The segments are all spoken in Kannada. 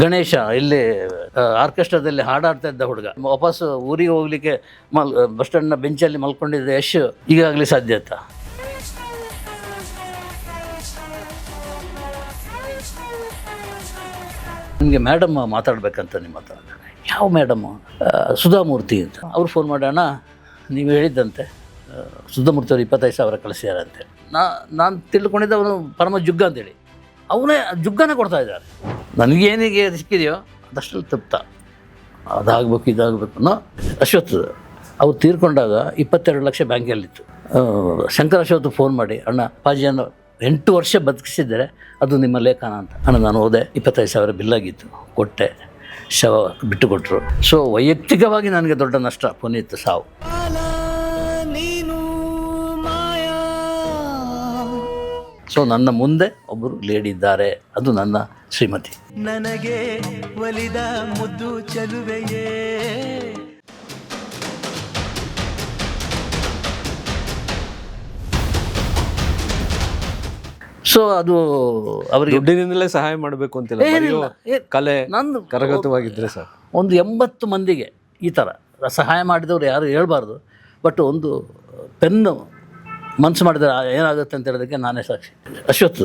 ಗಣೇಶ ಇಲ್ಲಿ ಆರ್ಕೆಸ್ಟ್ರಾದಲ್ಲಿ ಹಾಡಾಡ್ತಾ ಇದ್ದ ಹುಡುಗ ವಾಪಸ್ ಊರಿಗೆ ಹೋಗ್ಲಿಕ್ಕೆ ಬಸ್ ಸ್ಟ್ಯಾಂಡ್ನ ಬೆಂಚಲ್ಲಿ ಮಲ್ಕೊಂಡಿದ್ದ ಯಶ್ ಈಗಾಗಲೇ ಸಾಧ್ಯ ಆಯ್ತಾ? ನಿಮಗೆ ಮೇಡಮ್ ಮಾತಾಡ್ಬೇಕಂತ ನಿಮ್ಮ ಹತ್ರ. ಯಾವ ಮೇಡಮ್ಮು? ಸುಧಾಮೂರ್ತಿ ಅಂತ. ಅವ್ರು ಫೋನ್ ಮಾಡೋಣ, ನೀವು ಹೇಳಿದ್ದಂತೆ ಸುಧಾಮೂರ್ತಿ ಅವರು 25,000 ಕಳಿಸ್ಯಾರಂತೆ. ನಾನು ತಿಳ್ಕೊಂಡಿದ್ದೆ ಅವನು ಪರಮ ಜುಗ್ಗ ಅಂತೇಳಿ. ಅವನೇ ಜುಗ್ಗನೇ ಕೊಡ್ತಾ ಇದ್ದಾರೆ. ನನಗೇನಿಗೆ ಸಿಕ್ಕಿದೆಯೋ ಅದಷ್ಟರಲ್ಲಿ ತೃಪ್ತ. ಅದಾಗಬೇಕು ಇದಾಗಬೇಕು ಅನ್ನೋ ಅಶ್ವತ್ಥ ಅವ್ರು ತೀರ್ಕೊಂಡಾಗ 22 ಲಕ್ಷ ಬ್ಯಾಂಕಲ್ಲಿತ್ತು. ಶಂಕರ್ ಅಶ್ವತ್ಥ ಫೋನ್ ಮಾಡಿ, ಅಣ್ಣ ಅಪ್ಪಾಜಿಯನ್ನು 8 ವರ್ಷ ಬದುಕಿಸಿದ್ದಾರೆ, ಅದು ನಿಮ್ಮ ಲೇಖನ ಅಂತ. ಅಣ್ಣ ನಾನು ಹೋದೆ, 25,000 ಬಿಲ್ಲಾಗಿತ್ತು, ಕೊಟ್ಟೆ, ಶವ ಬಿಟ್ಟುಕೊಟ್ರು. ಸೊ ವೈಯಕ್ತಿಕವಾಗಿ ನನಗೆ ದೊಡ್ಡ ನಷ್ಟ ಪುನೀತ್ ಸಾವು. ಸೊ ನನ್ನ ಮುಂದೆ ಒಬ್ಬರು ಲೇಡಿ ಇದ್ದಾರೆ, ಅದು ನನ್ನ ಶ್ರೀಮತಿ. ನನಗೆ ಒಲಿದ ಮುದ್ದು ಚಲುವೆಯೇ. ಸೊ ಅದು ಅವರಿಗೆ ದುಡ್ಡಿನಿಂದಲೇ ಸಹಾಯ ಮಾಡಬೇಕು ಅಂತಿಲ್ಲ, ಕಲೆ ನಂದು ಕರಗತವಾಗಿದ್ದರೆ ಸರ್. ಒಂದು 80 ಮಂದಿಗೆ ಈ ಥರ ಸಹಾಯ ಮಾಡಿದವರು ಯಾರು ಹೇಳ್ಬಾರ್ದು. ಬಟ್ ಒಂದು ಪೆನ್ನು ಮನಸ್ಸು ಮಾಡಿದರೆ ಏನಾಗುತ್ತೆ ಅಂತ ಹೇಳೋದಕ್ಕೆ ನಾನೇ ಸಾಕ್ಷಿ. ಅಶ್ವತ್ಥ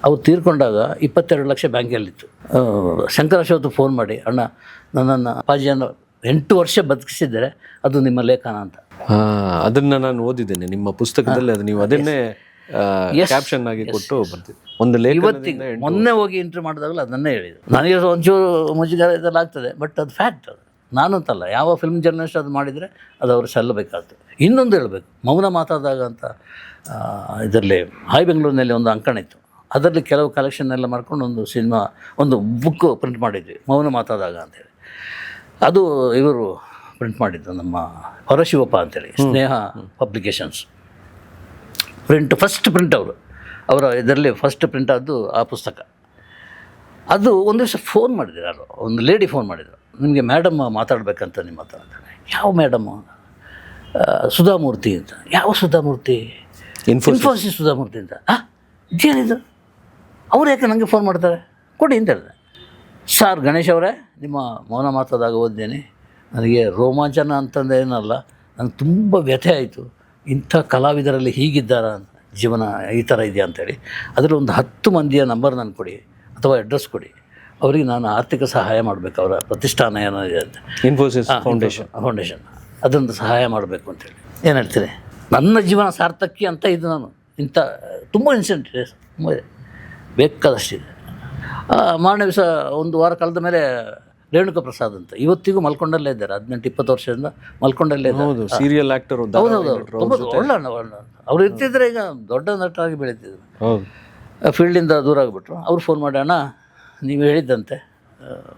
ಅವ್ರು ತೀರ್ಕೊಂಡಾಗ 22 ಲಕ್ಷ ಬ್ಯಾಂಕಲ್ಲಿತ್ತು. ಶಂಕರ್ ಅಶ್ವತ್ಥ ಫೋನ್ ಮಾಡಿ, ಅಣ್ಣ ನನ್ನನ್ನು ಅಪ್ಪಾಜಿಯನ್ನು 8 ವರ್ಷ ಬದುಕಿಸಿದ್ದಾರೆ, ಅದು ನಿಮ್ಮ ಲೇಖನ ಅಂತ. ಅದನ್ನು ನಾನು ಓದಿದ್ದೇನೆ ನಿಮ್ಮ ಪುಸ್ತಕದಲ್ಲಿ. ಅದು ನೀವು ಅದನ್ನೇ ಕ್ಯಾಪ್ಷನ್ ಆಗಿ ಕೊಟ್ಟು ಬರ್ತೀವಿ. ಒಂದು ಇವತ್ತಿಗೆ ಮೊನ್ನೆ ಹೋಗಿ ಇಂಟರ್ವ್ಯೂ ಮಾಡಿದಾಗಲೂ ಅದನ್ನೇ ಹೇಳಿದ್ರು. ನನಗೆ ಒಂಚೂರು ಮುಜುಗರ ಇದೆಲ್ಲ ಆಗ್ತದೆ, ಬಟ್ ಅದು ಫ್ಯಾಕ್ಟ್. ಅದು ನಾನಂತಲ್ಲ, ಯಾವ ಫಿಲ್ಮ್ ಜರ್ನಲಿಸ್ಟ್ ಅದು ಮಾಡಿದರೆ ಅದು ಅವರು ಸಲ್ಲಬೇಕಾಗ್ತದೆ. ಇನ್ನೊಂದು ಹೇಳಬೇಕು, ಮೌನ ಮಾತಾದಾಗ ಅಂತ ಇದರಲ್ಲಿ ಹಾಯ್ ಬೆಂಗಳೂರಿನಲ್ಲಿ ಒಂದು ಅಂಕಣ ಇತ್ತು. ಅದರಲ್ಲಿ ಕೆಲವು ಕಲೆಕ್ಷನ್ ಎಲ್ಲ ಮಾಡ್ಕೊಂಡು ಒಂದು ಸಿನಿಮಾ, ಒಂದು ಬುಕ್ ಪ್ರಿಂಟ್ ಮಾಡಿದ್ವಿ, ಮೌನ ಮಾತಾದಾಗ ಅಂತೇಳಿ. ಅದು ಇವರು ಪ್ರಿಂಟ್ ಮಾಡಿದ್ದು, ನಮ್ಮ ಹೊರಶಿವಪ್ಪ ಅಂತೇಳಿ, ಸ್ನೇಹ ಪಬ್ಲಿಕೇಶನ್ಸ್ ಫಸ್ಟ್ ಪ್ರಿಂಟ್ ಅವರ ಇದರಲ್ಲಿ ಫಸ್ಟ್ ಪ್ರಿಂಟ್ ಆದ್ದು ಆ ಪುಸ್ತಕ. ಅದು ಒಂದು ದಿವಸ ಫೋನ್ ಮಾಡಿದ್ರು, ಯಾರು ಒಂದು ಲೇಡಿ ಫೋನ್ ಮಾಡಿದರು, ನಿಮಗೆ ಮೇಡಮ್ ಮಾತಾಡಬೇಕಂತ ನಿಮ್ಮ ಹತ್ರ ಅಂತಾನೆ. ಯಾವ ಮೇಡಮ್ಮು? ಸುಧಾಮೂರ್ತಿ ಅಂತ. ಯಾವ ಸುಧಾಮೂರ್ತಿ? ಇನ್ಫೋಸಿಸ್ ಸುಧಾಮೂರ್ತಿ ಅಂತ. ಇದೇನಿದು? ಅವ್ರು ಯಾಕೆ ನನಗೆ ಫೋನ್ ಮಾಡ್ತಾರೆ? ಕೊಡಿ ಅಂತ ಹೇಳಿದೆ. ಸರ್ ಗಣೇಶ್ ಅವರೇ, ನಿಮ್ಮ ಮೌನ ಮಾತಾದಾಗ ಓದಿದ್ದೇನೆ, ನನಗೆ ರೋಮಾಂಚನ ಅಂತಂದೇನಲ್ಲ, ನನಗೆ ತುಂಬ ವ್ಯಥೆ ಆಯಿತು. ಇಂಥ ಕಲಾವಿದರಲ್ಲಿ ಹೀಗಿದ್ದಾರ ಜೀವನ ಈ ಥರ ಇದೆಯಾ ಅಂಥೇಳಿ. ಅದರಲ್ಲಿ ಒಂದು 10 ಮಂದಿಯ ನಂಬರ್ ನನಗೆ ಕೊಡಿ ಅಥವಾ ಅಡ್ರೆಸ್ ಕೊಡಿ, ಅವರಿಗೆ ನಾನು ಆರ್ಥಿಕ ಸಹಾಯ ಮಾಡಬೇಕು. ಅವರ ಪ್ರತಿಷ್ಠಾನ ಏನೋ ಇದೆ ಅಂತ, ಇನ್ಫೋಸಿಸ್ ಫೌಂಡೇಶನ್, ಅದೊಂದು ಸಹಾಯ ಮಾಡಬೇಕು ಅಂತೇಳಿ. ಏನು ಹೇಳ್ತೀನಿ, ನನ್ನ ಜೀವನ ಸಾರ್ಥಕಿ ಅಂತ ಇದು. ನಾನು ಇಂಥ ತುಂಬ ಇನ್ಸಿಡೆಂಟ್ ಇದೆ, ತುಂಬ ಇದೆ, ಬೇಕಾದಷ್ಟಿದೆ. ಮಾರನೇ ದಿವಸ ಒಂದು ವಾರ ಕಳೆದ ಮೇಲೆ ರೇಣುಕಾ ಪ್ರಸಾದ್ ಅಂತ, ಇವತ್ತಿಗೂ ಮಲ್ಕೊಂಡಲ್ಲೇ ಇದ್ದಾರೆ. 18-20 ವರ್ಷದಿಂದ ಮಲ್ಕೊಂಡಲ್ಲೇ ಇದ್ದಾರೆ. Serial actor. ಹೌದೌದು, ತುಂಬ ಒಳ್ಳೆ ಅವ್ರು ಇರ್ತಿದ್ರೆ ಈಗ ದೊಡ್ಡ ನಟರಾಗಿ ಬೆಳೀತಿದ್ರು. ಫೀಲ್ಡಿಂದ ದೂರ ಆಗಿಬಿಟ್ರು. ಅವ್ರು ಫೋನ್ ಮಾಡಿ, ಅಣ್ಣ ನೀವು ಹೇಳಿದ್ದಂತೆ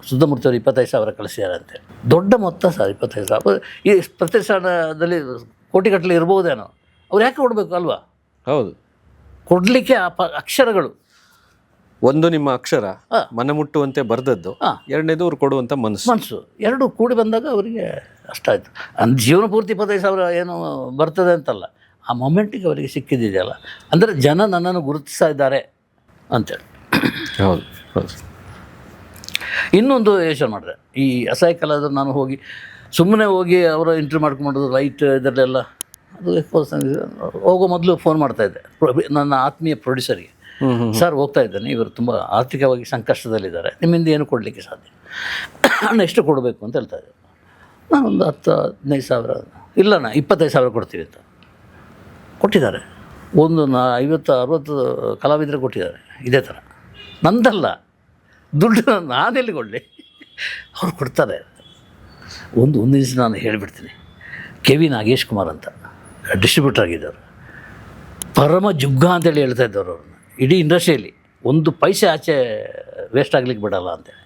ಸುಧಾಮೂರ್ತಿ ಅವರು 25,000 ಕಳಿಸ್ಯಾರಂತೆ. ದೊಡ್ಡ ಮೊತ್ತ ಸರ್, 25,000. ಈ ಪ್ರತಿಷ್ಠಾನದಲ್ಲಿ ಕೋಟಿಗಟ್ಟಲೆ ಇರ್ಬೋದೇನೋ, ಅವ್ರು ಯಾಕೆ ಕೊಡಬೇಕು ಅಲ್ವಾ? ಹೌದು, ಕೊಡಲಿಕ್ಕೆ ಅಕ್ಷರಗಳು. ಒಂದು ನಿಮ್ಮ ಅಕ್ಷರ ಮನ ಮುಟ್ಟುವಂತೆ ಬರೆದದ್ದು, ಎರಡನೇದು ಅವ್ರು ಕೊಡುವಂಥ ಮನಸ್ಸು ಎರಡು ಕೂಡಿ ಬಂದಾಗ ಅವರಿಗೆ ಅಷ್ಟಾಯಿತು. ಜೀವನ ಪೂರ್ತಿ 25,000 ಏನು ಬರ್ತದೆ ಅಂತಲ್ಲ, ಆ ಮೊಮೆಂಟಿಗೆ ಅವರಿಗೆ ಸಿಕ್ಕಿದೆಯಲ್ಲ, ಅಂದರೆ ಜನ ನನ್ನನ್ನು ಗುರುತಿಸ್ತಾ ಇದ್ದಾರೆ ಅಂತೇಳಿ. ಹೌದು ಹೌದು. ಇನ್ನೊಂದು ಯೋಚನೆ ಮಾಡಿದೆ, ಈ ಅಸಹಾಯ ಕಲಾವಿದರು ನಾನು ಸುಮ್ಮನೆ ಹೋಗಿ ಅವರ ಇಂಟರ್ವ್ಯೂ ಮಾಡ್ಕೊಂಡು ಲೈಟ್ ಇದರಲ್ಲೆಲ್ಲ ಅದು ಹೋಗೋ ಮೊದಲು ಫೋನ್ ಮಾಡ್ತಾಯಿದ್ದೆ ನನ್ನ ಆತ್ಮೀಯ ಪ್ರೊಡ್ಯೂಸರ್ಗೆ. ಸರ್ ಹೋಗ್ತಾ ಇದ್ದಾನೆ, ಇವರು ತುಂಬ ಆರ್ಥಿಕವಾಗಿ ಸಂಕಷ್ಟದಲ್ಲಿದ್ದಾರೆ, ನಿಮ್ಮಿಂದ ಏನು ಕೊಡಲಿಕ್ಕೆ ಸಾಧ್ಯ, ಅಣ್ಣ ಎಷ್ಟು ಕೊಡಬೇಕು ಅಂತ ಹೇಳ್ತಾ ಇದ್ದೆ. ನಾನೊಂದು 10-15,000, ಇಲ್ಲಣ್ಣ 25,000 ಕೊಡ್ತೀವಿ ಅಂತ ಕೊಟ್ಟಿದ್ದಾರೆ. ಒಂದು 50-60 ಕಲಾವಿದರು ಕೊಟ್ಟಿದ್ದಾರೆ ಇದೇ ಥರ. ನಂದಲ್ಲ ದುಡ್ಡು, ನಾನೆಲ್ಲಿ ಕೊಡಲಿ, ಅವ್ರು ಕೊಡ್ತಾರೆ. ಒಂದು ದಿವಸ ನಾನು ಹೇಳಿಬಿಡ್ತೀನಿ, KV ನಾಗೇಶ್ ಕುಮಾರ್ ಅಂತ ಡಿಸ್ಟ್ರಿಬ್ಯೂಟರ್ ಆಗಿದ್ದವರು, ಪರಮ ಜುಗ್ಗ ಅಂತೇಳಿ ಹೇಳ್ತಾ ಇದ್ದವರು. ಅವ್ರನ್ನ ಇಡೀ ಇಂಡಸ್ಟ್ರಿಯಲ್ಲಿ 1 ಪೈಸೆ ಆಚೆ ವೇಸ್ಟ್ ಆಗ್ಲಿಕ್ಕೆ ಬಿಡಲ್ಲ ಅಂತೇಳಿ.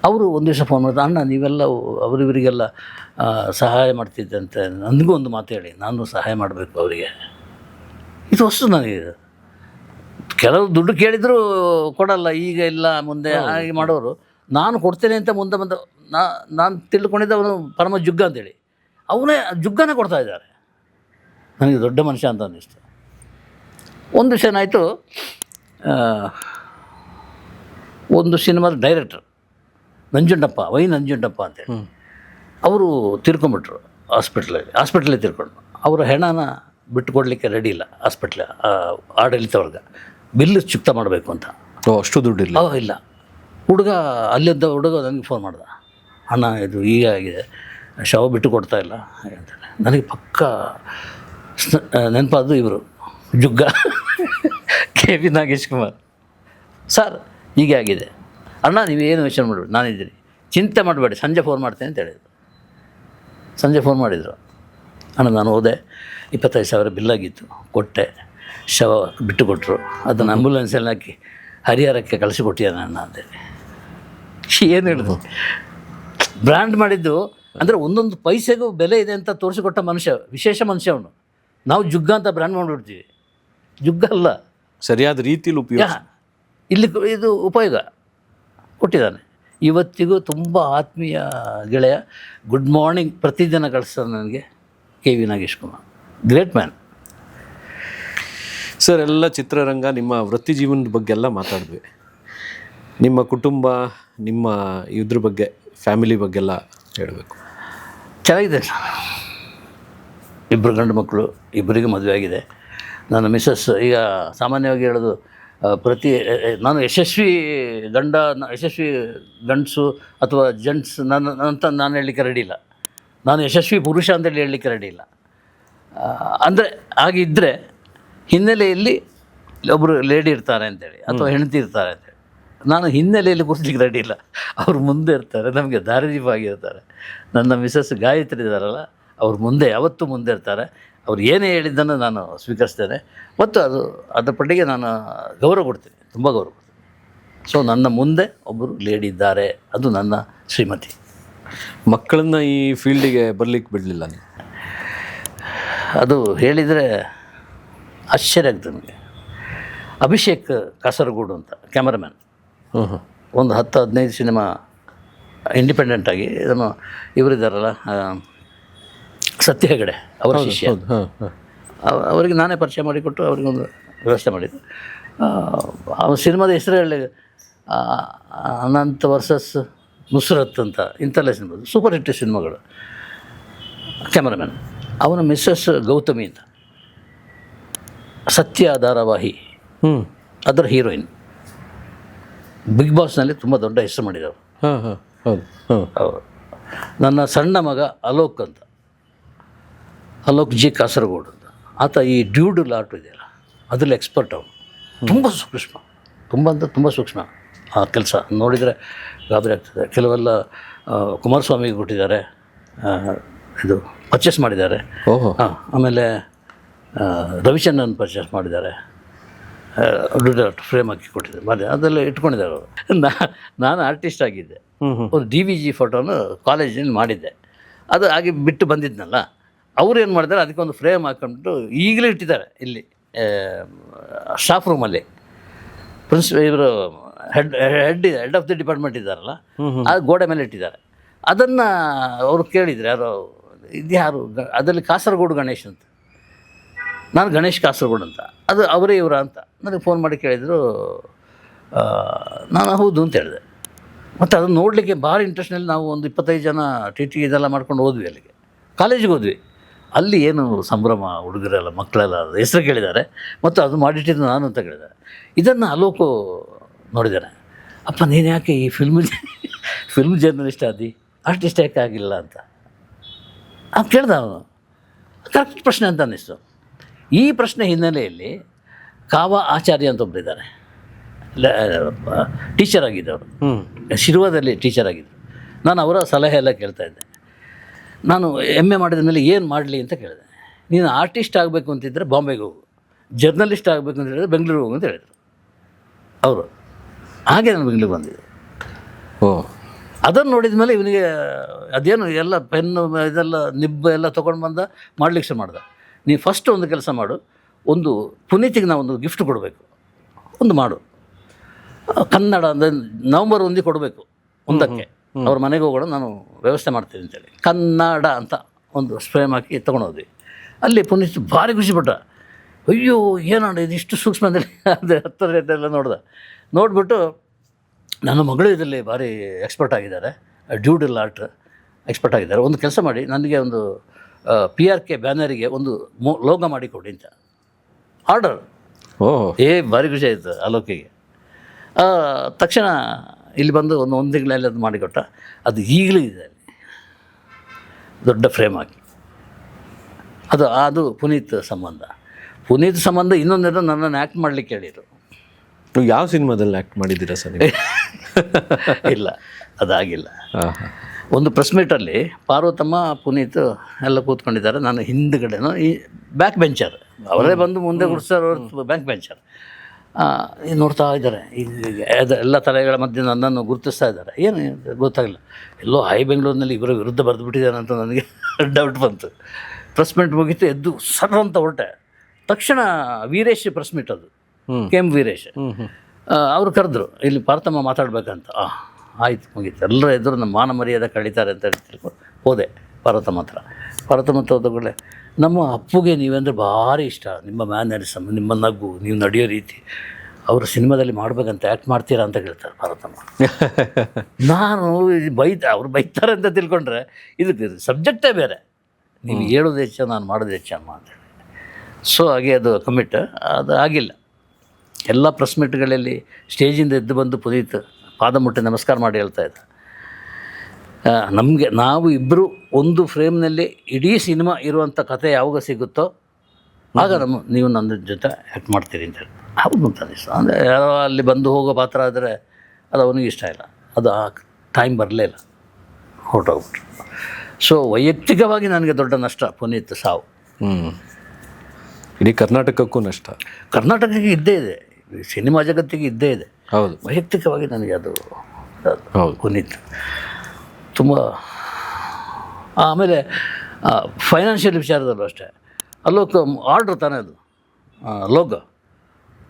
ಅವರು ಒಂದು ದಿವಸ ಫೋನ್ ಮಾಡಿದ್ರು, ಅಣ್ಣ ನೀವೆಲ್ಲ ಅವರಿವರಿಗೆಲ್ಲ ಸಹಾಯ ಮಾಡ್ತಿದ್ದಂತೆ, ನನಗೂ ಒಂದು ಮಾತು ಹೇಳಿ, ನಾನು ಸಹಾಯ ಮಾಡಬೇಕು ಅವರಿಗೆ. ಇದು ಹೊಸ ನನಗೆ. ಕೆಲವು ದುಡ್ಡು ಕೇಳಿದರೂ ಕೊಡಲ್ಲ, ಈಗ ಇಲ್ಲ ಮುಂದೆ ಹಾಗೆ ಮಾಡೋರು. ನಾನು ಕೊಡ್ತೇನೆ ಅಂತ ಮುಂದೆ ನಾನು ತಿಳ್ಕೊಂಡಿದ್ದೆ ಅವನು ಪರಮ ಜುಗ್ಗ ಅಂತೇಳಿ. ಅವನೇ ಜುಗ್ಗನೇ ಕೊಡ್ತಾ ಇದ್ದಾರೆ. ನನಗೆ ದೊಡ್ಡ ಮನುಷ್ಯ ಅಂತ ಅನ್ನಿಸ್ತು. ಒಂದು ವಿಷಯ ಏನಾಯಿತು, ಒಂದು ಸಿನಿಮಾದ ಡೈರೆಕ್ಟರ್ ನಂಜುಂಡಪ್ಪ ಅಂತೇಳಿ. ಅವರು ತೀರ್ಕೊಂಬಿಟ್ರು ಹಾಸ್ಪಿಟ್ಲಲ್ಲಿ ತೀರ್ಕೊಂಡು. ಅವರ ಹೆಣನ ಬಿಟ್ಟುಕೊಡ್ಲಿಕ್ಕೆ ರೆಡಿ ಇಲ್ಲ ಹಾಸ್ಪಿಟ್ಲ್ ಆಡಳಿತವರ್ಗ, ಬಿಲ್ಲು ಚುಕ್ತ ಮಾಡಬೇಕು ಅಂತ. ಅಷ್ಟು ದುಡ್ಡಿಲ್ಲ ಇಲ್ಲ. ಅಲ್ಲಿದ್ದ ಹುಡುಗ ನನಗೆ ಫೋನ್ ಮಾಡ್ದ, ಅಣ್ಣ ಇದು ಈಗ ಆಗಿದೆ, ಶವ ಬಿಟ್ಟು ಕೊಡ್ತಾ ಇಲ್ಲ ಅಂತೇಳಿ. ನನಗೆ ಪಕ್ಕ ನೆನಪಾದ್ದು ಇವರು ಜುಗ್ಗ KV ನಾಗೇಶ್ ಕುಮಾರ್ ಸರ್, ಹೀಗೆ ಆಗಿದೆ ಅಣ್ಣ, ನೀವೇನು ಯೋಚನೆ ಮಾಡಬೇಡಿ, ನಾನಿದ್ದೀನಿ, ಚಿಂತೆ ಮಾಡಬೇಡಿ, ಸಂಜೆ ಫೋನ್ ಮಾಡ್ತೇನೆ ಅಂತ ಹೇಳಿದರು. ಸಂಜೆ ಫೋನ್ ಮಾಡಿದರು. ಅಣ್ಣ ನಾನು ಹೋದೆ, 25,000 ಬಿಲ್ಲಾಗಿತ್ತು, ಕೊಟ್ಟೆ, ಶವ ಬಿಟ್ಟು ಕೊಟ್ಟರು, ಅದನ್ನು ಆಂಬುಲೆನ್ಸಲ್ಲಿ ಹಾಕಿ ಹರಿಹರಕ್ಕೆ ಕಳಿಸಿಕೊಟ್ಟಿದ್ದಾನೆ ಅಣ್ಣ ಅಂತೇಳಿ. ಏನು ಹೇಳಿದ್ರು, ಬ್ರ್ಯಾಂಡ್ ಮಾಡಿದ್ದು ಅಂದರೆ ಒಂದೊಂದು ಪೈಸೆಗೂ ಬೆಲೆ ಇದೆ ಅಂತ ತೋರಿಸಿಕೊಟ್ಟ ಮನುಷ್ಯ, ವಿಶೇಷ ಮನುಷ್ಯ ಅವನು. ನಾವು ಜುಗ್ಗ ಅಂತ ಬ್ರ್ಯಾಂಡ್ ಮಾಡಿಬಿಡ್ತೀವಿ, ಜುಗ್ಗ ಅಲ್ಲ, ಸರಿಯಾದ ರೀತಿಯಲ್ಲಿ ಉಪಯೋಗ ಇಲ್ಲಿ ಇದು ಉಪಯೋಗ ಕೊಟ್ಟಿದ್ದಾನೆ. ಇವತ್ತಿಗೂ ತುಂಬ ಆತ್ಮೀಯ ಗೆಳೆಯ, ಗುಡ್ ಮಾರ್ನಿಂಗ್ ಪ್ರತಿದಿನ ಕಳಿಸ್ತಾರೆ ನನಗೆ KV Nagesh Kumar, great man. Sir, ಎಲ್ಲ ಚಿತ್ರರಂಗ, ನಿಮ್ಮ ವೃತ್ತಿ ಜೀವನದ ಬಗ್ಗೆ ಎಲ್ಲ ಮಾತಾಡಿದ್ವಿ. ನಿಮ್ಮ ಕುಟುಂಬ, ನಿಮ್ಮ ಇದ್ರ ಬಗ್ಗೆ, ಫ್ಯಾಮಿಲಿ ಬಗ್ಗೆಲ್ಲ ಹೇಳಬೇಕು. ಚೆನ್ನಾಗಿದೆ ಸರ್, 2 ಗಂಡು ಮಕ್ಕಳು, 2 ಮದುವೆ ಆಗಿದೆ. ನನ್ನ ಮಿಸ್ಸಸ್ ಈಗ ಸಾಮಾನ್ಯವಾಗಿ ಹೇಳೋದು, ನಾನು ಯಶಸ್ವಿ ಗಂಡಸು ಅಥವಾ ಜೆಂಟ್ಸ್ ಅಂತ ನಾನು ಹೇಳಲಿಕ್ಕೆ ರೆಡಿ ಇಲ್ಲ. ನಾನು ಯಶಸ್ವಿ ಪುರುಷ ಅಂತೇಳಿ ಹೇಳಲಿಕ್ಕೆ ರೆಡಿ ಇಲ್ಲ. ಅಂದರೆ ಹಾಗಿದ್ದರೆ ಹಿನ್ನೆಲೆಯಲ್ಲಿ ಒಬ್ಬರು ಲೇಡಿ ಇರ್ತಾರೆ ಅಂತೇಳಿ, ಅಥವಾ ಹೆಂಡತಿ ಇರ್ತಾರೆ ಅಂತೇಳಿ. ನಾನು ಹಿನ್ನೆಲೆಯಲ್ಲಿ ಕೂರ್ಸ್ಲಿಕ್ಕೆ ರೆಡಿ ಇಲ್ಲ, ಅವ್ರು ಮುಂದೆ ಇರ್ತಾರೆ, ನಮಗೆ ದಾರಿದೀಪ ಆಗಿರ್ತಾರೆ. ನನ್ನ ಮಿಸ್ಸಸ್ ಗಾಯತ್ರಿ ಇದ್ದಾರಲ್ಲ, ಅವ್ರು ಮುಂದೆ ಯಾವತ್ತೂ ಮುಂದೆ ಇರ್ತಾರೆ. ಅವ್ರು ಏನೇ ಹೇಳಿದ್ದನ್ನು ನಾನು ಸ್ವೀಕರಿಸ್ತೇನೆ, ಮತ್ತು ಅದರ ಪಟ್ಟಿಗೆ ನಾನು ಗೌರವ ಕೊಡ್ತೀನಿ, ತುಂಬ ಗೌರವ ಕೊಡ್ತೀನಿ. ಸೊ ನನ್ನ ಮುಂದೆ ಒಬ್ಬರು ಲೇಡಿ ಇದ್ದಾರೆ, ಅದು ನನ್ನ ಶ್ರೀಮತಿ. ಮಕ್ಕಳನ್ನ ಈ ಫೀಲ್ಡಿಗೆ ಬರಲಿಕ್ಕೆ ಬಿಡಲಿಲ್ಲ ನೀವು? ಅದು ಹೇಳಿದರೆ ಆಶ್ಚರ್ಯ ಆಗ್ತದೆ ನನಗೆ. ಅಭಿಷೇಕ್ ಕಾಸರಗೋಡು ಅಂತ ಕ್ಯಾಮರಾಮ್ಯಾನ್, ಒಂದು 10-15 ಸಿನಿಮಾ ಇಂಡಿಪೆಂಡೆಂಟಾಗಿ ಇದನ್ನು ಇವರಿದ್ದಾರಲ್ಲ, ಸತ್ಯ ಹೆಗಡೆ ಅವರ ಶಿಷ್ಯ, ಅವರಿಗೆ ನಾನೇ ಪರಿಚಯ ಮಾಡಿಕೊಟ್ಟು ಅವರಿಗೊಂದು ವ್ಯವಸ್ಥೆ ಮಾಡಿದ್ದು. ಆ ಸಿನಿಮಾದ ಹೆಸರು ಹೇಳಿ, ಅನಂತ್ ವರ್ಸಸ್ ನುಸ್ರತ್ ಅಂತ, ಇಂಥಲ್ಲ ಸಿನಿಮಾ, ಸೂಪರ್ ಹಿಟ್ ಸಿನಿಮಾಗಳು. ಕ್ಯಾಮರಾಮ್ಯಾನ್. ಅವನ ಮಿಸ್ಸಸ್ ಗೌತಮಿ ಅಂತ, ಸತ್ಯ ಧಾರಾವಾಹಿ ಅದರ ಹೀರೋಯಿನ್, ಬಿಗ್ ಬಾಸ್ನಲ್ಲಿ ತುಂಬ ದೊಡ್ಡ ಹೆಸರು ಮಾಡಿದವರು. ಅವರು ನನ್ನ ಸಣ್ಣ ಮಗ ಅಲೋಕ್ ಅಂತ, ಅಲೋಕ್ ಜಿ ಕಾಸರಗೋಡು ಅಂತ, ಆತ ಈ ಡ್ಯೂಡ್ ಲಾಟು ಇದೆಯಲ್ಲ ಅದರಲ್ಲಿ ಎಕ್ಸ್ಪರ್ಟ್. ಅವನು ತುಂಬ ಸೂಕ್ಷ್ಮ, ತುಂಬ ಸೂಕ್ಷ್ಮ ಆ ಕೆಲಸ ನೋಡಿದರೆ ಗಾಬರಿ ಆಗ್ತದೆ. ಕೆಲವೆಲ್ಲ ಕುಮಾರಸ್ವಾಮಿಗೆ ಕೊಟ್ಟಿದ್ದಾರೆ, ಇದು ಪರ್ಚೇಸ್ ಮಾಡಿದ್ದಾರೆ. ಆಮೇಲೆ ರವಿಚಂದ್ರನ್ ಪರ್ಚೇಸ್ ಮಾಡಿದ್ದಾರೆ, ಫ್ರೇಮ್ ಹಾಕಿ ಕೊಟ್ಟಿದ್ದಾರೆ, ಮಾಡಿ ಅದೆಲ್ಲ ಇಟ್ಕೊಂಡಿದ್ದಾರೆ ಅವರು. ನಾನು ಆರ್ಟಿಸ್ಟ್ ಆಗಿದ್ದೆ, ಒಂದು DVG ಫೋಟೋನು ಕಾಲೇಜಿನಲ್ಲಿ ಮಾಡಿದ್ದೆ. ಅದು ಹಾಗೆ ಬಿಟ್ಟು ಬಂದಿದ್ನಲ್ಲ, ಅವ್ರು ಏನು ಮಾಡಿದ್ದಾರೆ, ಅದಕ್ಕೊಂದು ಫ್ರೇಮ್ ಹಾಕ್ಕೊಂಡ್ಬಿಟ್ಟು ಈಗಲೂ ಇಟ್ಟಿದ್ದಾರೆ ಇಲ್ಲಿ ಸ್ಟಾಫ್ ರೂಮಲ್ಲಿ. ಇವರು ಹೆಡ್ ಆಫ್ ದಿ ಡಿಪಾರ್ಟ್ಮೆಂಟ್ ಇದ್ದಾರಲ್ಲ, ಆ ಗೋಡೆ ಮೇಲೆ ಇಟ್ಟಿದ್ದಾರೆ. ಅದನ್ನು ಅವರು ಕೇಳಿದ್ರು, ಯಾರು ಅದರಲ್ಲಿ ಕಾಸರಗೋಡು ಗಣೇಶ್ ಅಂತ, ನಾನು ಗಣೇಶ್ ಕಾಸರಗೋಡು ಅಂತ, ಅದು ಅವರೇ ಇವರ ಅಂತ ನನಗೆ ಫೋನ್ ಮಾಡಿ ಕೇಳಿದರು. ನಾನು ಹೌದು ಅಂತ ಹೇಳಿದೆ. ಮತ್ತು ಅದನ್ನು ನೋಡಲಿಕ್ಕೆ ಭಾರಿ ಇಂಟ್ರೆಸ್ಟ್ನಲ್ಲಿ ನಾವು ಒಂದು 25 ಜನ TT ಇದೆಲ್ಲ ಮಾಡ್ಕೊಂಡು ಹೋದ್ವಿ, ಅಲ್ಲಿಗೆ ಕಾಲೇಜಿಗೆ ಹೋದ್ವಿ. ಅಲ್ಲಿ ಏನು ಸಂಭ್ರಮ, ಹುಡುಗರೆಲ್ಲ ಮಕ್ಕಳೆಲ್ಲ ಹೆಸರು ಕೇಳಿದ್ದಾರೆ, ಮತ್ತು ಅದು ಮಾಡಿಟ್ಟಿದ್ದು ನಾನು ಅಂತ ಕೇಳಿದ್ದಾರೆ. ಇದನ್ನು ಅಲೋಕು ನೋಡಿದ್ದಾನೆ. ಅಪ್ಪ ನೀನು ಯಾಕೆ ಈ ಫಿಲ್ಮ್ ಜರ್ನಲಿಸ್ಟ್ ಆದಿ, ಆರ್ಟಿಸ್ಟ್ ಯಾಕೆ ಆಗಿಲ್ಲ ಅಂತ ಕೇಳ್ದ ಅವನು. ಕರೆಕ್ಟ್ ಪ್ರಶ್ನೆ ಅಂತ ಅನ್ನಿಸ್ತು. ಈ ಪ್ರಶ್ನೆ ಹಿನ್ನೆಲೆಯಲ್ಲಿ ಕಾವ ಆಚಾರ್ಯ ಅಂತ ಒಬ್ಬರಿದ್ದಾರೆ, ಟೀಚರ್ ಆಗಿದ್ದವರು, ಶಿರ್ವದಲ್ಲಿ ಟೀಚರ್ ಆಗಿದ್ದರು. ನಾನು ಅವರ ಸಲಹೆ ಎಲ್ಲ ಕೇಳ್ತಾ ಇದ್ದೆ. ನಾನು MA ಮಾಡಿದ ಮೇಲೆ ಏನು ಮಾಡಲಿ ಅಂತ ಕೇಳಿದೆ. ನೀನು ಆರ್ಟಿಸ್ಟ್ ಆಗಬೇಕು ಅಂತಿದ್ದರೆ ಬಾಂಬೆಗೆ ಹೋಗು, ಜರ್ನಲಿಸ್ಟ್ ಆಗಬೇಕು ಅಂತ ಹೇಳಿದ್ರೆ ಬೆಂಗಳೂರಿಗೆ ಹೋಗು ಅಂತ ಹೇಳಿದರು ಅವರು. ಹಾಗೆ ನಾನು ಬೆಂಗಳೂರಿಗೆ ಬಂದಿದ್ದೆ. ಅದನ್ನು ನೋಡಿದ ಮೇಲೆ ಇವನಿಗೆ ಅದೇನು ಎಲ್ಲ ಪೆನ್ನು ಇದೆಲ್ಲ ನಿಬ್ಬ ಎಲ್ಲ ತೊಗೊಂಡು ಬಂದ, ಮಾಡ್ಲಿಕ್ಕೆ ಶುರು ಮಾಡ್ದೆ. ನೀನು ಫಸ್ಟ್ ಒಂದು ಕೆಲಸ ಮಾಡು, ಒಂದು ಪುನೀತಿಗೆ ನಾವು ಒಂದು ಗಿಫ್ಟ್ ಕೊಡಬೇಕು, ಒಂದು ಮಾಡು, ಕನ್ನಡ ಅಂದರೆ ನವಂಬರ್ 1 ಕೊಡಬೇಕು, 1ಕ್ಕೆ ಅವ್ರ ಮನೆಗೆ ಹೋಗೋಣ, ನಾನು ವ್ಯವಸ್ಥೆ ಮಾಡ್ತೀನಿ ಅಂತೇಳಿ ಕನ್ನಡ ಅಂತ ಒಂದು ಫ್ರೇಮ್ ಹಾಕಿ ತೊಗೊಂಡೋದ್ವಿ. ಅಲ್ಲಿ ಪುನೀತ್ ಭಾರಿ ಖುಷಿಪಟ್ಟ. ಅಯ್ಯೋ ಏನಣ್ಣ ಇದು ಇಷ್ಟು ಸೂಕ್ಷ್ಮ ಅಂದರೆ ಅದು 10 ನೋಡ್ದೆ. ನೋಡಿಬಿಟ್ಟು ನನ್ನ ಮಗಳು ಇದರಲ್ಲಿ ಭಾರಿ ಎಕ್ಸ್ಪರ್ಟ್ ಆಗಿದ್ದಾರೆ, ಡ್ಯೂಡಲ್ ಆರ್ಟ್ ಎಕ್ಸ್ಪರ್ಟ್ ಆಗಿದ್ದಾರೆ. ಒಂದು ಕೆಲಸ ಮಾಡಿ, ನನಗೆ ಒಂದು PRK ಬ್ಯಾನರಿಗೆ ಒಂದು ಲೋಗೋ ಮಾಡಿಕೊಡಿ ಅಂತ ಆರ್ಡರ್. ಓಹ್, ಭಾರಿ ಖುಷಿ ಆಯಿತು ಆಲೋಕಿಗೆ. ತಕ್ಷಣ ಇಲ್ಲಿ ಬಂದು ಒಂದು ತಿಂಗಳಲ್ಲಿ ಅದು ಮಾಡಿಕೊಟ್ಟ. ಅದು ಈಗಲೂ ಇದೆ ಅಲ್ಲಿ, ದೊಡ್ಡ ಫ್ರೇಮ್ ಆಗಿ. ಅದು ಪುನೀತ್ ಸಂಬಂಧ. ಇನ್ನೊಂದೇನೋ ನನ್ನನ್ನು ಆ್ಯಕ್ಟ್ ಮಾಡಲಿಕ್ಕೆ ಹೇಳಿದರು. ನೀವು ಯಾವ ಸಿನಿಮಾದಲ್ಲಿ ಆ್ಯಕ್ಟ್ ಮಾಡಿದ್ದೀರಾ ಸರ್ ನೀವು? ಇಲ್ಲ, ಅದಾಗಿಲ್ಲ. ಒಂದು ಪ್ರೆಸ್ ಮೀಟಲ್ಲಿ ಪಾರ್ವತಮ್ಮ, ಪುನೀತ್ ಎಲ್ಲ ಕೂತ್ಕೊಂಡಿದ್ದಾರೆ. ನಾನು ಹಿಂದ್ಗಡೆನೋ ಈ ಬ್ಯಾಕ್ ಬೆಂಚರ್, ಅವರೇ ಬಂದು ಮುಂದೆ ಗುಡಿಸ್ತಾರೆ, ಬ್ಯಾಕ್ ಬೆಂಚರ್. ನೋಡ್ತಾ ಇದ್ದಾರೆ, ಎಲ್ಲ ತಲೆಗಳ ಮಧ್ಯೆ ನನ್ನನ್ನು ಗುರುತಿಸ್ತಾ ಇದ್ದಾರೆ. ಏನು ಗೊತ್ತಾಗಿಲ್ಲ, ಎಲ್ಲೋ ಬೆಂಗಳೂರಿನಲ್ಲಿ ಇವರ ವಿರುದ್ಧ ಬರೆದು ಬಿಟ್ಟಿದ್ದಾನೆ ಅಂತ ನನಗೆ ಡೌಟ್ ಬಂತು. ಪ್ರೆಸ್ ಮೀಟ್ ಮುಗೀತು, ಎದ್ದು ಸರ್ ಅಂತ ಹೊರಟೆ. ತಕ್ಷಣ ವೀರೇಶ್ ಪ್ರೆಸ್ ಮೀಟ್, ಅದು ವೀರೇಶ್ ಅವರು ಕರೆದ್ರು, ಇಲ್ಲಿ ಪಾರ್ಥಮ್ಮ ಮಾತಾಡ್ಬೇಕಂತ. ಆಯ್ತು, ಮುಗೀತು. ಎಲ್ಲರ ಎದುರು ನಮ್ಮ ಮಾನ ಮರ್ಯಾದೆ ಕಳೀತಾರೆ ಅಂತ ತಿಳ್ಕೊಂಡು ಹೋದೆ ಪಾರ್ವತಮ್ಮ ಹತ್ರ ಹೋದಗಳೇ, ನಮ್ಮ ಅಪ್ಪುಗೆ ನೀವೆಂದರೆ ಭಾರಿ ಇಷ್ಟ, ನಿಮ್ಮ ಮ್ಯಾನರಿಸಮ್, ನಿಮ್ಮ ನಗು, ನೀವು ನಡೆಯೋ ರೀತಿ, ಅವರು ಸಿನಿಮಾದಲ್ಲಿ ಮಾಡಬೇಕಂತ ಆ್ಯಕ್ಟ್ ಮಾಡ್ತೀರಾ ಅಂತ ಕೇಳ್ತಾರೆ ಪಾರ್ವತಮ್ಮ. ನಾನು ಅವ್ರು ಬೈತಾರೆ ಅಂತ ತಿಳ್ಕೊಂಡ್ರೆ ಇದಕ್ಕೆ ಸಬ್ಜೆಕ್ಟೇ ಬೇರೆ, ನೀವು ಹೇಳೋದು ಹೆಚ್ಚ, ನಾನು ಮಾಡೋದು ಹೆಚ್ಚಮ್ಮ ಅಂತೇಳಿ. ಸೊ ಹಾಗೆ ಅದು ಕಮಿಟ್, ಅದು ಆಗಿಲ್ಲ. ಎಲ್ಲ ಪ್ರೆಸ್ ಮೀಟ್ಗಳಲ್ಲಿ ಸ್ಟೇಜಿಂದ ಎದ್ದು ಬಂದು ಪುನೀತ್ ಪಾದ ಮುಟ್ಟಿ ನಮಸ್ಕಾರ ಮಾಡಿ ಹೇಳ್ತಾ ಇದ್ದ, ನಾವು ಇಬ್ಬರು ಒಂದು ಫ್ರೇಮ್ನಲ್ಲಿ ಇಡೀ ಸಿನಿಮಾ ಇರುವಂಥ ಕಥೆ ಯಾವಾಗ ಸಿಗುತ್ತೋ ಆಗ ನೀವು ನನ್ನ ಜೊತೆ ಆ್ಯಕ್ಟ್ ಮಾಡ್ತೀರಿ ಅಂತ ಹೇಳಿ. ಹೌದು ಅಂತ ಅನಿಸ್ತು. ಅಂದರೆ ಯಾರೋ ಅಲ್ಲಿ ಬಂದು ಹೋಗೋ ಪಾತ್ರ ಆದರೆ ಅದು ಅವನಿಗೆ ಇಷ್ಟ ಇಲ್ಲ, ಅದು ಆ ಟೈಮ್ ಬರಲೇ ಇಲ್ಲ, ಹೊರಟೋಗ್ಬಿಟ್ರು. ಸೊ ವೈಯಕ್ತಿಕವಾಗಿ ನನಗೆ ದೊಡ್ಡ ನಷ್ಟ ಪುನೀತ್ ಸಾವು. ಇಡೀ ಕರ್ನಾಟಕಕ್ಕೂ ನಷ್ಟ. ಕರ್ನಾಟಕಕ್ಕೆ ಇದ್ದೇ ಇದೆ, ಸಿನಿಮಾ ಜಗತ್ತಿಗೆ ಇದ್ದೇ ಇದೆ. ಹೌದು, ವೈಯಕ್ತಿಕವಾಗಿ ನನಗೆ ಅದು ಹೌದು, ಪುನೀತ್ ತುಂಬ. ಆಮೇಲೆ ಫೈನಾನ್ಷಿಯಲ್ ವಿಚಾರದಲ್ಲೂ ಅಷ್ಟೇ, ಆರ್ಡ್ರ್ ತಾನೇ ಅದು ಲೋಗೋ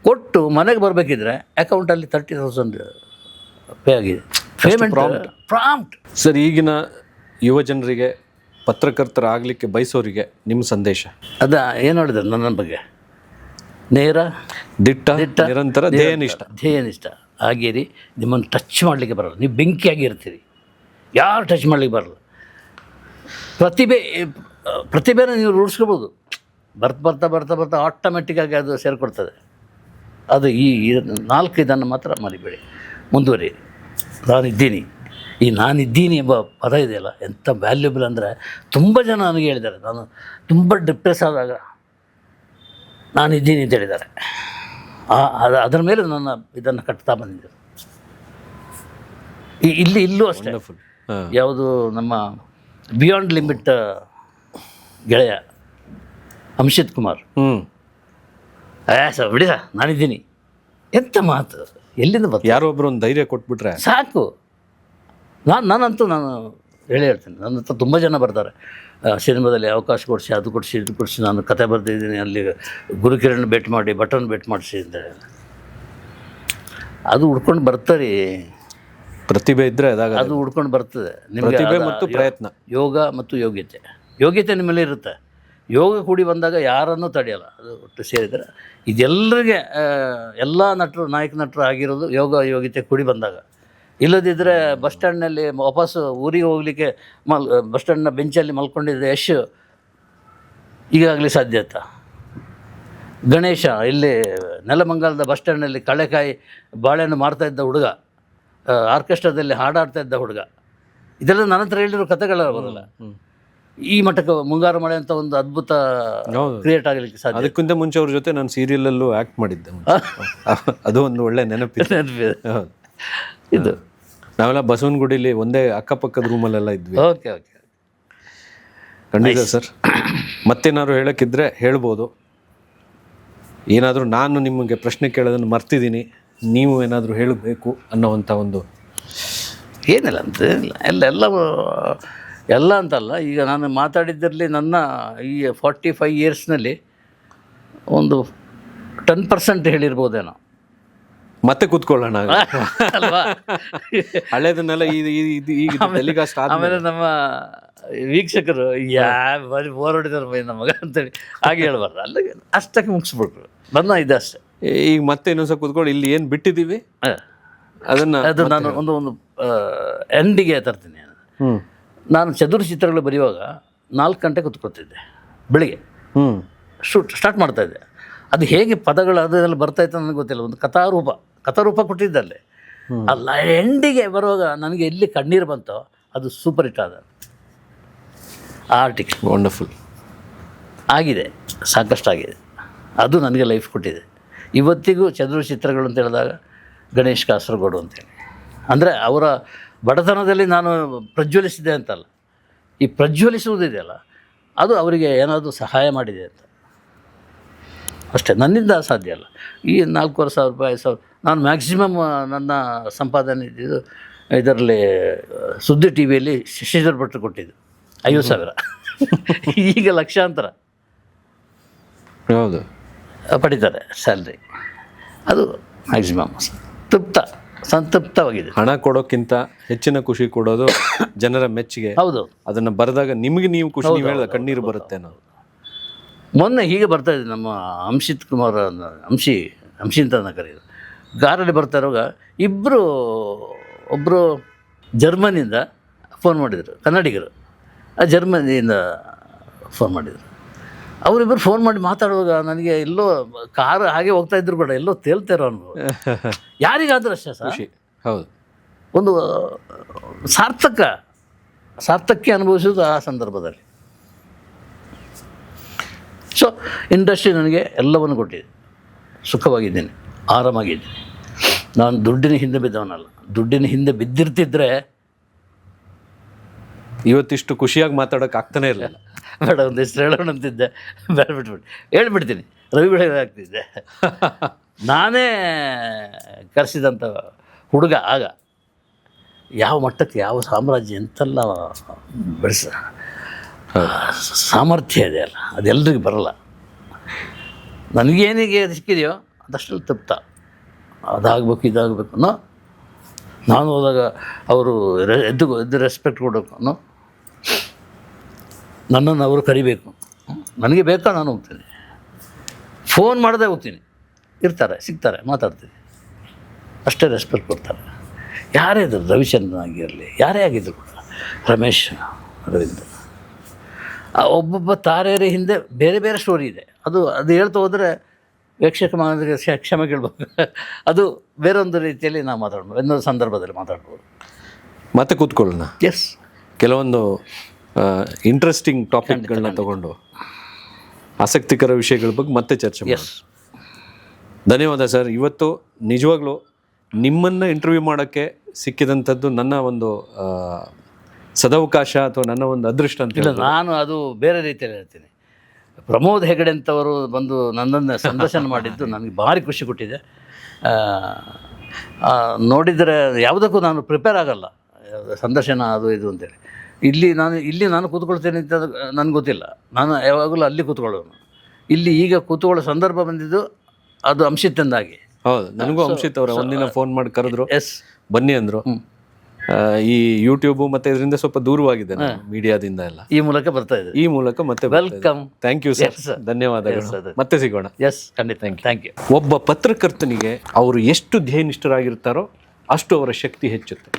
ಕೊಟ್ಟು ಮನೆಗೆ ಬರಬೇಕಿದ್ರೆ ಅಕೌಂಟಲ್ಲಿ 30,000 ಪೇ ಆಗಿದೆ. Payment prompt. ಸರ್, ಈಗಿನ ಯುವ ಜನರಿಗೆ, ಪತ್ರಕರ್ತರಾಗಲಿಕ್ಕೆ ಬಯಸೋರಿಗೆ ನಿಮ್ಮ ಸಂದೇಶ? ಏನು ಹೇಳಿದ್ರು ನನ್ನ ಬಗ್ಗೆ? ನೇರ, ದಿಟ್ಟ, ನಿರಂತರ, ಧ್ಯೇಯನಿಷ್ಠ ಆಗಿರಿ. ನಿಮ್ಮನ್ನು ಟಚ್ ಮಾಡಲಿಕ್ಕೆ ಬರಲ್ಲ, ನೀವು ಬೆಂಕಿಯಾಗಿರ್ತೀರಿ, ಯಾರು ಟಚ್ ಮಾಡಲಿಕ್ಕೆ ಬರಲ್ಲ. ಪ್ರತಿಭೆನ ನೀವು ರೂಢಿಸ್ಕೋಬೋದು, ಬರ್ತಾ ಆಟೋಮೆಟಿಕ್ಕಾಗಿ ಅದು ಸೇರಿಕೊಡ್ತದೆ. ಅದು ಈ 4 ಇದನ್ನು ಮಾತ್ರ ಮರಿಬೇಡಿ, ಮುಂದುವರಿ. ನಾನಿದ್ದೀನಿ ಎಂಬ ಪದ ಇದೆಯಲ್ಲ, ಎಂಥ ವ್ಯಾಲ್ಯೂಬಲ್ ಅಂದರೆ, ತುಂಬ ಜನ ನನಗೆ ಹೇಳಿದ್ದಾರೆ, ನಾನು ತುಂಬ ಡಿಪ್ರೆಸ್ ಆದಾಗ ನಾನಿದ್ದೀನಿ ಅಂತ ಹೇಳಿದ್ದಾರೆ. ಅದರ ಮೇಲೆ ನನ್ನ ಇದನ್ನು ಕಟ್ತಾ ಬಂದಿದ್ದೆ. ಇಲ್ಲೂ ಅಷ್ಟೇ. ಯಾವುದು ನಮ್ಮ ಬಿಯಾಂಡ್ ಲಿಮಿಟ್ ಗೆಳೆಯ ಅಂಶಿತ್ ಕುಮಾರ್, ಸರ್ ಬಿಡಿ ಸರ್ ನಾನಿದ್ದೀನಿ, ಎಂಥ ಮಾತು, ಎಲ್ಲಿಂದ ಬರ್ತಾರೆ? ಯಾರೊಬ್ಬರು ಒಂದು ಧೈರ್ಯ ಕೊಟ್ಬಿಟ್ರೆ ಸಾಕು. ನಾನು ಹೇಳಿ ಹೇಳ್ತೀನಿ, ನನ್ನ ಹತ್ರ ತುಂಬ ಜನ ಬರ್ತಾರೆ, ಸಿನಿಮಾದಲ್ಲಿ ಅವಕಾಶ ಕೊಡಿಸಿ, ಅದು ಕೊಡಿಸಿ, ಇದು ಕೊಡಿಸಿ, ನಾನು ಕತೆ ಬರೆದಿದ್ದೀನಿ, ಅಲ್ಲಿ ಗುರುಕಿರಣ್ ಭೇಟಿ ಮಾಡಿ, ಭಟ್ರನ್ನ ಭೇಟಿ ಮಾಡಿಸಿ ಅಂತ. ಅದು ಹುಡ್ಕೊಂಡು ಬರ್ತಾರೆ. ಪ್ರತಿಭೆ ಇದ್ದರೆ ಅದು ಹುಡ್ಕೊಂಡು ಬರ್ತದೆ ನಿಮಗೆ. ಪ್ರತಿಭೆ ಮತ್ತು ಪ್ರಯತ್ನ, ಯೋಗ ಮತ್ತು ಯೋಗ್ಯತೆ ನಿಮ್ಮಲ್ಲಿ ಇರುತ್ತೆ. ಯೋಗ ಕೂಡಿ ಬಂದಾಗ ಯಾರನ್ನೂ ತಡೆಯಲ್ಲ, ಅದು ಒಟ್ಟು ಸೇರಿದರೆ. ಇದೆಲ್ಲರಿಗೆ ಎಲ್ಲ ನಾಯಕ ನಟರು ಆಗಿರೋದು ಯೋಗ್ಯತೆ ಕೂಡಿ ಬಂದಾಗ. ಇಲ್ಲದಿದ್ದರೆ ಬಸ್ ಸ್ಟ್ಯಾಂಡ್ನಲ್ಲಿ ವಾಪಸ್ಸು ಊರಿಗೆ ಹೋಗಲಿಕ್ಕೆ ಬಸ್ ಸ್ಟ್ಯಾಂಡ್ನ ಬೆಂಚಲ್ಲಿ ಮಲ್ಕೊಂಡಿದ್ದ ಯಶ್ ಈಗಾಗಲೇ ಸಾಧ್ಯತ. ಗಣೇಶ ಇಲ್ಲಿ ನೆಲಮಂಗಲದ ಬಸ್ ಸ್ಟ್ಯಾಂಡ್ನಲ್ಲಿ ಕಳೆಕಾಯಿ ಬಾಳೆಹಣ್ಣು ಮಾರ್ತಾಯಿದ್ದ ಹುಡುಗ, ಆರ್ಕೆಸ್ಟ್ರಾದಲ್ಲಿ ಹಾಡಾಡ್ತಾ ಇದ್ದ ಹುಡುಗ. ಇದೆಲ್ಲ ನನ್ನ ಹತ್ರ ಹೇಳಿರೋ ಕಥೆಗಳ ಬರಲ್ಲ. ಈ ಮಟ್ಟಕ್ಕೆ ಮುಂಗಾರು ಮಳೆ ಅಂತ ಒಂದು ಅದ್ಭುತ ಕ್ರಿಯೇಟ್ ಆಗಲಿಕ್ಕೆ ಸಾಧ್ಯ. ಅದಕ್ಕಿಂತ ಮುಂಚೆ ಅವ್ರ ಜೊತೆ ನಾನು ಸೀರಿಯಲಲ್ಲೂ ಆ್ಯಕ್ಟ್ ಮಾಡಿದ್ದೆ, ಅದು ಒಂದು ಒಳ್ಳೆ ನೆನಪಿದೆ. ಇದು ನಾವೆಲ್ಲ ಬಸವನಗುಡಿಲಿ ಒಂದೇ ಅಕ್ಕಪಕ್ಕದ ರೂಮಲ್ಲೆಲ್ಲ ಇದ್ವಿ. ಓಕೆ. ಖಂಡಿತ ಸರ್. ಮತ್ತೇನಾದ್ರು ಹೇಳೋಕ್ಕಿದ್ರೆ ಹೇಳ್ಬೋದು. ಏನಾದರೂ ನಾನು ನಿಮಗೆ ಪ್ರಶ್ನೆ ಕೇಳೋದನ್ನು ಮರ್ತಿದ್ದೀನಿ, ನೀವು ಏನಾದರೂ ಹೇಳಬೇಕು ಅನ್ನೋವಂಥ ಒಂದು. ಏನಿಲ್ಲ ಅಂತ ಎಲ್ಲ ಅಂತಲ್ಲ. ಈಗ ನಾನು ಮಾತಾಡಿದ್ದರಲ್ಲಿ ನನ್ನ ಈ 45 ಇಯರ್ಸ್ನಲ್ಲಿ ಒಂದು 10% ಹೇಳಿರ್ಬೋದೇನೋ. ಮತ್ತೆ ಕೂತ್ಕೊಳ್ಳೋಣ ಅಲ್ವಾ? ಹಳೇದನ್ನೆಲ್ಲ ಈಗ ಟೆಲಿಕಾಸ್ಟ್ ಆಮೇಲೆ ನಮ್ಮ ವೀಕ್ಷಕರು ಬೋರ್ ಹೊಡಿದಾರ ಬೈ ನಮಗ ಅಂತೇಳಿ ಹಾಗೆ ಹೇಳ್ಬಾರ್ದು. ಅಲ್ಲಿಗೆ ಅಷ್ಟಕ್ಕೆ ಮುಗಿಸ್ಬಿಟ್ರು. ನನ್ನ ಇದಷ್ಟೇ. ಈಗ ಮತ್ತೆ ಇನ್ನೊಂದ್ಸಲ ಕೂತ್ಕೊಂಡು ಇಲ್ಲಿ ಏನು ಬಿಟ್ಟಿದ್ದೀವಿ ಅದನ್ನು ಅದು ನಾನು ಒಂದು ಎಂಡಿಗೆ ತರ್ತೀನಿ. ನಾನು ಚದುರು ಚಿತ್ರಗಳು ಬರೆಯುವಾಗ 4 ಗಂಟೆ ಕೂತ್ಕೊಳ್ತಿದ್ದೆ ಬೆಳಿಗ್ಗೆ, ಸ್ಟಾರ್ಟ್ ಮಾಡ್ತಾಯಿದ್ದೆ. ಅದು ಹೇಗೆ ಪದಗಳು ಅದೆಲ್ಲ ಬರ್ತಾಯಿತ್ತು ನನಗೆ ಗೊತ್ತಿಲ್ಲ. ಒಂದು ಕಥಾರೂಪ ಕೊಟ್ಟಿದ್ದಲ್ಲಿ ಅಲ್ಲ, ಎಂಡಿಗೆ ಬರುವಾಗ ನನಗೆ ಎಲ್ಲಿ ಕಣ್ಣೀರು ಬಂತೋ ಅದು ಸೂಪರ್ ಹಿಟ್ ಆದ ಆರ್ಟಿಕಲ್. ವಂಡರ್ಫುಲ್ ಆಗಿದೆ, ಸಾಕಷ್ಟಾಗಿದೆ. ಅದು ನನಗೆ ಲೈಫ್ ಕೊಟ್ಟಿದೆ. ಇವತ್ತಿಗೂ ಚದುರು ಚಿತ್ರಗಳು ಅಂತ ಹೇಳಿದಾಗ ಗಣೇಶ್ ಕಾಸರಗೋಡು ಅಂತೇಳಿ, ಅಂದರೆ ಅವರ ಬಡತನದಲ್ಲಿ ನಾನು ಪ್ರಜ್ವಲಿಸಿದೆ ಅಂತಲ್ಲ, ಈ ಪ್ರಜ್ವಲಿಸುವುದಿದೆಯಲ್ಲ ಅದು ಅವರಿಗೆ ಏನಾದರೂ ಸಹಾಯ ಮಾಡಿದೆ ಅಂತ ಅಷ್ಟೇ. ನನ್ನಿಂದ ಸಾಧ್ಯ ಅಲ್ಲ. ಈ 4,500 ರೂಪಾಯಿ, 5,000 ನಾನು ಮ್ಯಾಕ್ಸಿಮಮ್ ನನ್ನ ಸಂಪಾದನೆ ಇದ್ದಿದ್ದು ಇದರಲ್ಲಿ ಸುದ್ದಿ ಟಿ ವಿಯಲ್ಲಿ ಶಶಿಧರ್ ಭಟ್ರು ಕೊಟ್ಟಿದ್ದು 50,000. ಈಗ ಲಕ್ಷಾಂತರ ಹೌದು ಪಡಿತಾರೆ ಸ್ಯಾಲ್ರಿ. ಅದು ಮ್ಯಾಕ್ಸಿಮಮ್ ಸಂತೃಪ್ತವಾಗಿದೆ. ಹಣ ಕೊಡೋಕ್ಕಿಂತ ಹೆಚ್ಚಿನ ಖುಷಿ ಕೊಡೋದು ಜನರ ಮೆಚ್ಚುಗೆ. ಹೌದು, ಅದನ್ನು ಬರೆದಾಗ ನಿಮಗೆ ನೀವು ಖುಷಿ, ನೀವು ಹೇಳಿದ ಕಣ್ಣೀರು ಬರುತ್ತೆ ಅನ್ನೋದು. ಮೊನ್ನೆ ಹೀಗೆ ಬರ್ತಾಯಿದ್ದೆ, ನಮ್ಮ ಅಂಶಿತ್ ಕುಮಾರ್ ಅಂಶಿ ಅಂತ ಕರೆಯೋದು, ಕಾರಲ್ಲಿ ಬರ್ತಾ ಇರುವಾಗ ಒಬ್ಬರು ಜರ್ಮನಿಯಿಂದ ಫೋನ್ ಮಾಡಿದರು, ಕನ್ನಡಿಗರು. ಜರ್ಮನಿಯಿಂದ ಫೋನ್ ಮಾಡಿದರು. ಅವರಿಬ್ಬರು ಫೋನ್ ಮಾಡಿ ಮಾತಾಡುವಾಗ ನನಗೆ ಎಲ್ಲೋ ಕಾರು ಹಾಗೆ ಹೋಗ್ತಾ ಇದ್ರು ಕೂಡ ಎಲ್ಲೋ ತೇಲ್ತಾರೋ ಅನುಭವ. ಯಾರಿಗಾದರೂ ಅಷ್ಟೇ ಸರ್, ಹೌದು, ಒಂದು ಸಾರ್ಥಕ್ಯ ಅನುಭವಿಸೋದು ಆ ಸಂದರ್ಭದಲ್ಲಿ. ಸೊ ಇಂಡಸ್ಟ್ರಿ ನನಗೆ ಎಲ್ಲವನ್ನು ಕೊಟ್ಟಿದೆ. ಸುಖವಾಗಿದ್ದೀನಿ, ಆರಾಮಾಗಿದ್ದೀನಿ. ನಾನು ದುಡ್ಡಿನ ಹಿಂದೆ ಬಿದ್ದವನಲ್ಲ. ದುಡ್ಡಿನ ಹಿಂದೆ ಬಿದ್ದಿರ್ತಿದ್ರೆ ಇವತ್ತಿಷ್ಟು ಖುಷಿಯಾಗಿ ಮಾತಾಡೋಕೆ ಆಗ್ತಾನೆ ಇರಲಿಲ್ಲ. ಬೇಡ, ಒಂದಿಷ್ಟು ಹೇಳೋಣ ಅಂತಿದ್ದೆ, ಬೇಡ ಬಿಟ್ಬಿಟ್ಟು ಹೇಳ್ಬಿಡ್ತೀನಿ. ರವಿ ಬೆಳಗ್ಗೆ ಆಗ್ತಿದ್ದೆ. ನಾನೇ ಕರೆಸಿದಂಥ ಹುಡುಗ ಆಗ. ಯಾವ ಮಟ್ಟಕ್ಕೆ ಯಾವ ಸಾಮ್ರಾಜ್ಯ ಎಂತೆಲ್ಲ ಸಾಮರ್ಥ್ಯ ಇದೆ ಅಲ್ಲ, ಅದೆಲ್ಲರಿಗೂ ಬರಲ್ಲ. ನನಗೇನಿಗೆ ಸಿಕ್ಕಿದೆಯೋ ಅದಷ್ಟರಲ್ಲಿ ತೃಪ್ತ. ಅದಾಗಬೇಕು ಇದಾಗಬೇಕು ಅನ್ನೋ, ನಾನು ಹೋದಾಗ ಅವರು ಎದ್ದು ರೆಸ್ಪೆಕ್ಟ್ ಕೊಡಬೇಕು ಅನ್ನೋ, ನನ್ನನ್ನು ಅವರು ಕರಿಬೇಕು, ನನಗೆ ಬೇಕಾ ನಾನು ಹೋಗ್ತೀನಿ, ಫೋನ್ ಮಾಡದೆ ಹೋಗ್ತೀನಿ, ಇರ್ತಾರೆ, ಸಿಗ್ತಾರೆ, ಮಾತಾಡ್ತೀನಿ, ಅಷ್ಟೇ ರೆಸ್ಪೆಕ್ಟ್ ಕೊಡ್ತಾರೆ. ಯಾರೇ ಇದ್ರು, ರವಿಚಂದ್ರನ್ ಆಗಿರಲಿ, ಯಾರೇ ಆಗಿದ್ರು ಕೂಡ, ರಮೇಶ್, ಅರವಿಂದ್, ಒಬ್ಬೊಬ್ಬ ತಾರೆಯರ ಹಿಂದೆ ಬೇರೆ ಬೇರೆ ಸ್ಟೋರಿ ಇದೆ. ಅದು ಹೇಳ್ತಾ ಹೋದರೆ ವೀಕ್ಷಕ ಮಾನವರಿಗೆ ಕ್ಷಮೆ ಕೇಳ್ಬೇಕು. ಅದು ಬೇರೊಂದು ರೀತಿಯಲ್ಲಿ ನಾವು ಮಾತಾಡ್ಬೋದು, ಇನ್ನೊಂದು ಸಂದರ್ಭದಲ್ಲಿ ಮಾತಾಡ್ಬೋದು. ಮತ್ತೆ ಕೂತ್ಕೊಳ್ಳೋಣ. ಎಸ್, ಕೆಲವೊಂದು ಇಂಟ್ರೆಸ್ಟಿಂಗ್ ಟಾಪಿಕ್ಗಳನ್ನ ತಗೊಂಡು ಆಸಕ್ತಿಕರ ವಿಷಯಗಳ ಬಗ್ಗೆ ಮತ್ತೆ ಚರ್ಚೆ ಮಾಡೋಣ. ಎಸ್, ಧನ್ಯವಾದ ಸರ್. ಇವತ್ತು ನಿಜವಾಗ್ಲೂ ನಿಮ್ಮನ್ನು ಇಂಟರ್ವ್ಯೂ ಮಾಡೋಕ್ಕೆ ಸಿಕ್ಕಿದಂಥದ್ದು ನನ್ನ ಒಂದು ಸದವಕಾಶ ಅಥವಾ ನನ್ನ ಒಂದು ಅದೃಷ್ಟ ಅಂತ. ಇಲ್ಲ, ನಾನು ಅದು ಬೇರೆ ರೀತಿಯಲ್ಲಿ ಹೇಳ್ತೀನಿ. ಪ್ರಮೋದ್ ಹೆಗಡೆ ಅಂತವರು ಬಂದು ನನ್ನನ್ನು ಸಂದರ್ಶನ ಮಾಡಿದ್ದು ನನಗೆ ಭಾರಿ ಖುಷಿ ಕೊಟ್ಟಿದೆ. ನೋಡಿದರೆ ಯಾವುದಕ್ಕೂ ನಾನು ಪ್ರಿಪೇರ್ ಆಗಲ್ಲ, ಸಂದರ್ಶನ ಅದು ಇದು ಅಂತೇಳಿ. ಇಲ್ಲಿ ನಾನು ಕೂತ್ಕೊಳ್ತೇನೆ ಅಂತ ನನಗೆ ಗೊತ್ತಿಲ್ಲ. ನಾನು ಯಾವಾಗಲೂ ಅಲ್ಲಿ ಕೂತ್ಕೊಳ್ಳೋನು. ಇಲ್ಲಿ ಈಗ ಕೂತ್ಕೊಳ್ಳೋ ಸಂದರ್ಭ ಬಂದಿದ್ದು ಅದು ಅಂಶಿತ್ತಿಂದಾಗಿ. ಹೌದು, ನನಗೂ ಅಂಶಿತ್ ಅವರ ಒಂದಿನ ಫೋನ್ ಮಾಡಿ ಕರೆದ್ರು, ಎಸ್ ಬನ್ನಿ ಅಂದರು. ಈ ಯೂಟ್ಯೂಬು ಮತ್ತೆ ಇದರಿಂದ ಸ್ವಲ್ಪ ದೂರವಾಗಿದೆ ಮೀಡಿಯಾದಿಂದ ಎಲ್ಲ. ಈ ಮೂಲಕ ಬರ್ತಾ ಇದೆ, ಈ ಮೂಲಕ ಮತ್ತೆ ವೆಲ್ಕಮ್. ಥ್ಯಾಂಕ್ ಯು ಸರ್, ಧನ್ಯವಾದಗಳು. ಮತ್ತೆ ಸಿಗೋಣ. ಎಸ್, ಖಂಡಿತ, ಥ್ಯಾಂಕ್ ಯು. ಒಬ್ಬ ಪತ್ರಕರ್ತನಿಗೆ ಅವರು ಎಷ್ಟು ಧ್ಯೇಯನಿಷ್ಠರಾಗಿರ್ತಾರೋ ಅಷ್ಟು ಅವರ ಶಕ್ತಿ ಹೆಚ್ಚುತ್ತೆ.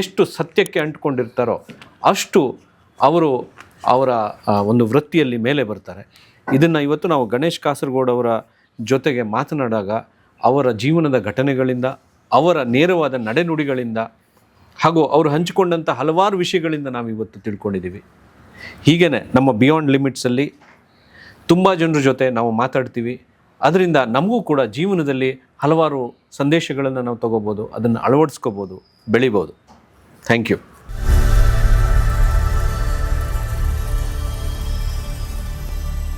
ಎಷ್ಟು ಸತ್ಯಕ್ಕೆ ಅಂಟ್ಕೊಂಡಿರ್ತಾರೋ ಅಷ್ಟು ಅವರು ಅವರ ಒಂದು ವೃತ್ತಿಯಲ್ಲಿ ಮೇಲೆ ಬರ್ತಾರೆ. ಇದನ್ನು ಇವತ್ತು ನಾವು ಗಣೇಶ್ ಕಾಸರಗೋಡು ಅವರ ಜೊತೆಗೆ ಮಾತನಾಡುವಾಗ ಅವರ ಜೀವನದ ಘಟನೆಗಳಿಂದ, ಅವರ ನೇರವಾದ ನಡೆನುಡಿಗಳಿಂದ ಹಾಗೂ ಅವರು ಹಂಚಿಕೊಂಡಂಥ ಹಲವಾರು ವಿಷಯಗಳಿಂದ ನಾವು ಇವತ್ತು ತಿಳ್ಕೊಂಡಿದ್ದೀವಿ. ಹೀಗೇ ನಮ್ಮ ಬಿಯಾಂಡ್ ಲಿಮಿಟ್ಸಲ್ಲಿ ತುಂಬ ಜನರ ಜೊತೆ ನಾವು ಮಾತಾಡ್ತೀವಿ. ಅದರಿಂದ ನಮಗೂ ಕೂಡ ಜೀವನದಲ್ಲಿ ಹಲವಾರು ಸಂದೇಶಗಳನ್ನು ನಾವು ತಗೋಬೋದು, ಅದನ್ನು ಅಳವಡಿಸ್ಕೋಬೋದು, ಬೆಳಿಬೋದು. Thank you.